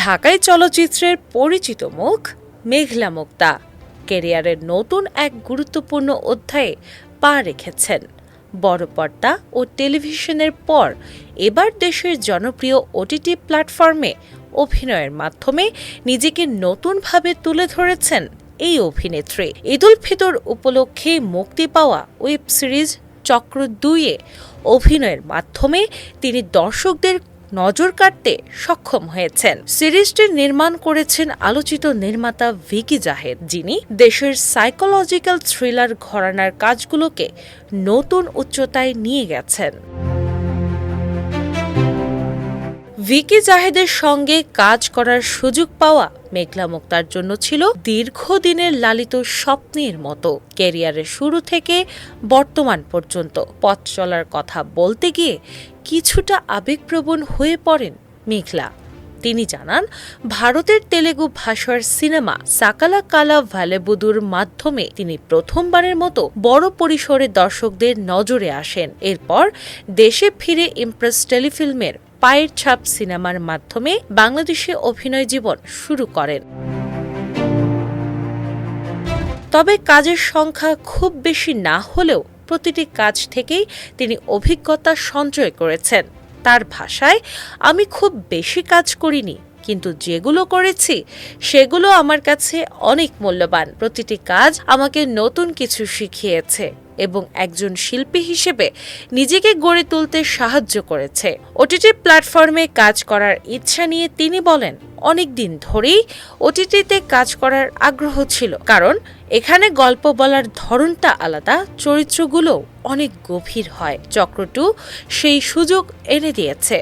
ঢাকাই চলচ্চিত্রের পরিচিত মুখ মেঘলা মুক্তা ক্যারিয়ারের নতুন এক গুরুত্বপূর্ণ অধ্যায়ে পা রেখেছেন। বড় পর্দা ও টেলিভিশনের পর এবার দেশের জনপ্রিয় ওটিটি প্ল্যাটফর্মে অভিনয়ের মাধ্যমে নিজেকে নতুনভাবে তুলে ধরেছেন এই অভিনেত্রী। ঈদ উল ফিতর উপলক্ষে মুক্তি পাওয়া ওয়েব সিরিজ চক্র ২-এ অভিনয়ের মাধ্যমে তিনি দর্শকদের নজর কাড়তে সক্ষম হয়েছেন। সিরিজটি নির্মাণ করেছেন আলোচিত নির্মাতা ভিকি জাহেদ, যিনি দেশের সাইকোলজিক্যাল থ্রিলার ঘরানার কাজগুলোকে নতুন উচ্চতায় নিয়ে গেছেন। ভিকি জাহেদের সঙ্গে কাজ করার সুযোগ পাওয়া মেঘলা মুক্তার জন্য ছিল দীর্ঘদিনের লালিত স্বপ্নের মতো। ক্যারিয়ারের শুরু থেকে বর্তমান পর্যন্ত পথ চলার কথা বলতে গিয়ে কিছুটা আবেগপ্রবণ হয়ে পড়েন মেঘলা। তিনি জানান, ভারতের তেলেগু ভাষার সিনেমা সাকালা কালা ভালেবুদুর মাধ্যমে তিনি প্রথমবারের মতো বড় পরিসরে দর্শকদের নজরে আসেন। এরপর দেশে ফিরে ইমপ্রেস টেলিফিল্মের পায়ের ছাপ সিনেমার মাধ্যমে বাংলাদেশে অভিনয় জীবন শুরু করেন। তবে কাজের সংখ্যা খুব বেশি না হলেও প্রতিটি কাজ থেকেই তিনি অভিজ্ঞতা সঞ্চয় করেছেন। তার ভাষায়, আমি খুব বেশি কাজ করিনি, কিন্তু যেগুলো করেছি সেগুলো আমার কাছে অনেক মূল্যবান। প্রতিটি কাজ আমাকে নতুন কিছু শিখিয়েছে এবং একজন শিল্পী হিসেবে নিজেকে গড়ে তুলতে সাহায্য করেছে। ওটিটি প্ল্যাটফর্মে কাজ করার ইচ্ছা নিয়ে তিনি বলেন, অনেক দিন ধরেই ওটিটিতে কাজ করার আগ্রহ ছিল, কারণ এখানে গল্প বলার ধরনটা আলাদা, চরিত্রগুলো অনেক গভীর হয়। চক্র ২ সেই সুযোগ এনে দিয়েছে।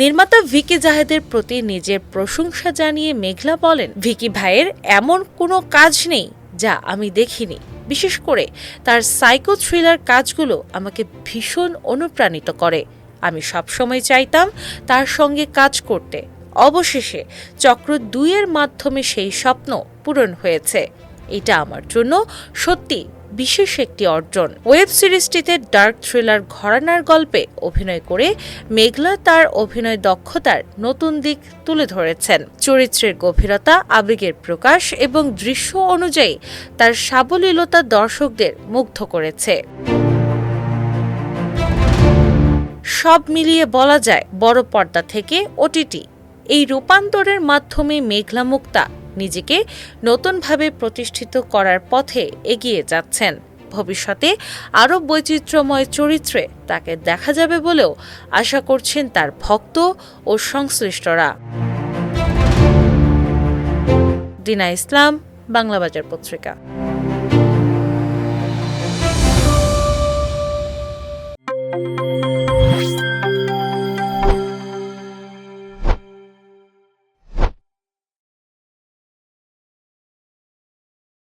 নির্মাতা ভিকি জাহেদের প্রতি নিজের প্রশংসা জানিয়ে মেঘলা বলেন, ভিকি ভাইয়ের এমন কোনো কাজ নেই যা আমি দেখিনি। বিশেষ করে তার সাইকো থ্রিলার কাজগুলো আমাকে ভীষণ অনুপ্রাণিত করে। আমি সবসময় চাইতাম তার সঙ্গে কাজ করতে। অবশেষে চক্র ২-এর মাধ্যমে সেই স্বপ্ন পূরণ হয়েছে। এটা আমার জন্য সত্যি বিশেষ একটি অর্জন। ওয়েব সিরিজটিতে ডার্ক থ্রিলার ঘরানার গল্পে অভিনয় করে মেঘলা তার অভিনয় দক্ষতার নতুন দিক তুলে ধরেছেন। চরিত্রের গভীরতা, আবেগের প্রকাশ এবং দৃশ্য অনুযায়ী তার সাবলীলতা দর্শকদের মুগ্ধ করেছে। সব মিলিয়ে বলা যায়, বড় পর্দা থেকে ওটিটি এই রূপান্তরের মাধ্যমে মেঘলা মুক্তা নিজেকে নতুনভাবে প্রতিষ্ঠিত করার পথে এগিয়ে যাচ্ছেন। ভবিষ্যতে আরও বৈচিত্র্যময় চরিত্রে তাকে দেখা যাবে বলেও আশা করছেন তার ভক্ত ও সংশ্লিষ্টরা। দিনা ইসলাম, বাংলাবাজার পত্রিকা।